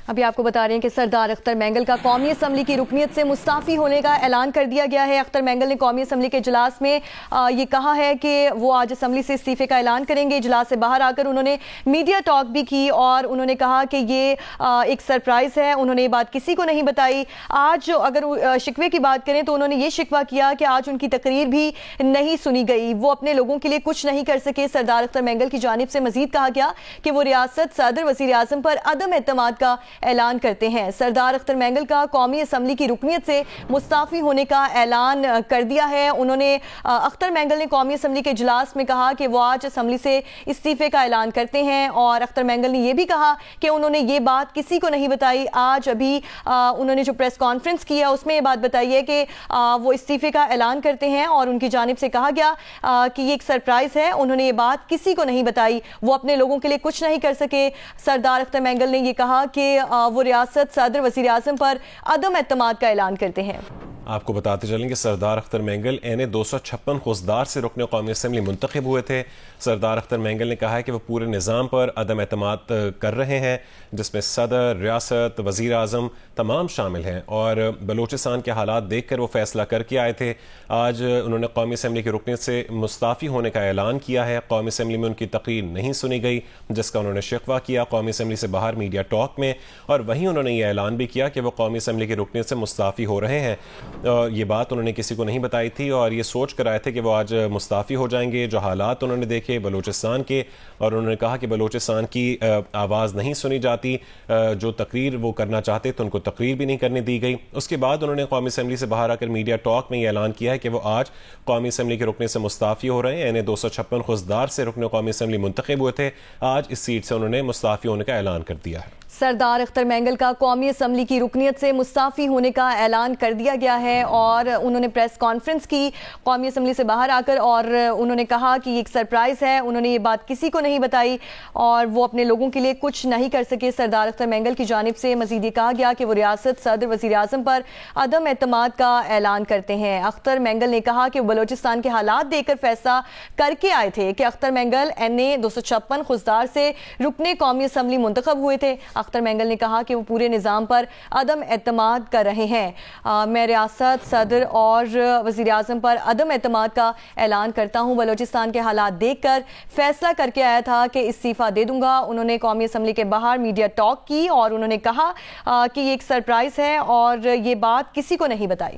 ابھی آپ کو بتا رہے ہیں کہ سردار اختر مینگل کا قومی اسمبلی کی رکنیت سے مستعفی ہونے کا اعلان کر دیا گیا ہے۔ اختر مینگل نے قومی اسمبلی کے اجلاس میں یہ کہا ہے کہ وہ آج اسمبلی سے استعفے کا اعلان کریں گے۔ اجلاس سے باہر آ کر انہوں نے میڈیا ٹاک بھی کی اور انہوں نے کہا کہ یہ ایک سرپرائز ہے، انہوں نے یہ بات کسی کو نہیں بتائی۔ آج اگر شکوے کی بات کریں تو انہوں نے یہ شکوہ کیا کہ آج ان کی تقریر بھی نہیں سنی گئی، وہ اپنے لوگوں کے لیے کچھ نہیں کر سکے۔ سردار اختر مینگل کی جانب سے مزید کہا گیا کہ وہ ریاست صدر وزیر اعظم پر عدم اعتماد کا اعلان کرتے ہیں۔ سردار اختر مینگل کا قومی اسمبلی کی رکنیت سے مستعفی ہونے کا اعلان کر دیا ہے۔ انہوں نے اختر مینگل نے قومی اسمبلی کے اجلاس میں کہا کہ وہ آج اسمبلی سے استعفے کا اعلان کرتے ہیں، اور اختر مینگل نے یہ بھی کہا کہ انہوں نے یہ بات کسی کو نہیں بتائی۔ آج ابھی انہوں نے جو پریس کانفرنس کی ہے اس میں یہ بات بتائی ہے کہ وہ استعفے کا اعلان کرتے ہیں، اور ان کی جانب سے کہا گیا کہ یہ ایک سرپرائز ہے، انہوں نے یہ بات کسی کو نہیں بتائی، وہ اپنے لوگوں کے لیے کچھ نہیں کر سکے۔ سردار اختر مینگل نے یہ کہا کہ وہ ریاست صدر وزیر اعظم پر عدم اعتماد کا اعلان کرتے ہیں۔ آپ کو بتاتے چلیں کہ سردار اختر مینگل این 256 خضدار سے رکن قومی اسمبلی منتخب ہوئے تھے۔ سردار اختر مینگل نے کہا ہے کہ وہ پورے نظام پر عدم اعتماد کر رہے ہیں، جس میں صدر، ریاست، وزیر اعظم تمام شامل ہیں، اور بلوچستان کے حالات دیکھ کر وہ فیصلہ کر کے آئے تھے۔ آج انہوں نے قومی اسمبلی کی رکنیت سے مستعفی ہونے کا اعلان کیا ہے۔ قومی اسمبلی میں ان کی تقریر نہیں سنی گئی، جس کا انہوں نے شکوہ کیا قومی اسمبلی سے باہر میڈیا ٹاک میں، اور وہیں انہوں نے یہ اعلان بھی کیا کہ وہ قومی اسمبلی کی رکنیت سے مستعفی ہو رہے ہیں۔ یہ بات انہوں نے کسی کو نہیں بتائی تھی، اور یہ سوچ کر آئے تھے کہ وہ آج مستعفی ہو جائیں گے۔ جو حالات انہوں نے دیکھے بلوچستان کے، اور انہوں نے کہا کہ بلوچستان کی آواز نہیں سنی جاتی، جو تقریر وہ کرنا چاہتے تو ان کو تقریر بھی نہیں کرنے دی گئی۔ اس کے بعد انہوں نے قومی اسمبلی سے باہر آ کر میڈیا ٹاک میں یہ اعلان کیا ہے کہ وہ آج قومی اسمبلی کے رکن سے مستعفی ہو رہے ہیں۔ یعنی 256 خضدار سے رکن قومی اسمبلی منتخب ہوئے تھے، آج اس سیٹ سے انہوں نے مستعفی ہونے کا اعلان کر دیا ہے۔ سردار اختر مینگل کا قومی اسمبلی کی رکنیت سے مستعفی ہونے کا اعلان کر دیا گیا ہے، اور انہوں نے پریس کانفرنس کی قومی اسمبلی سے باہر آ کر، اور انہوں نے کہا کہ یہ ایک سرپرائز ہے، انہوں نے یہ بات کسی کو نہیں بتائی اور وہ اپنے لوگوں کے لیے کچھ نہیں کر سکے۔ سردار اختر مینگل کی جانب سے مزید یہ کہا گیا کہ وہ ریاست صدر وزیر اعظم پر عدم اعتماد کا اعلان کرتے ہیں۔ اختر مینگل نے کہا کہ وہ بلوچستان کے حالات دیکھ کر فیصلہ کر کے آئے تھے کہ اختر مینگل این اے 256 خضدار سے رکن قومی اسمبلی منتخب ہوئے تھے۔ اختر مینگل نے کہا کہ وہ پورے نظام پر عدم اعتماد کر رہے ہیں۔ میں ریاست صدر اور وزیر اعظم پر عدم اعتماد کا اعلان کرتا ہوں، بلوچستان کے حالات دیکھ کر فیصلہ کر کے آیا تھا کہ استعفیٰ دے دوں گا۔ انہوں نے قومی اسمبلی کے باہر میڈیا ٹاک کی اور انہوں نے کہا کہ یہ ایک سرپرائز ہے اور یہ بات کسی کو نہیں بتائی۔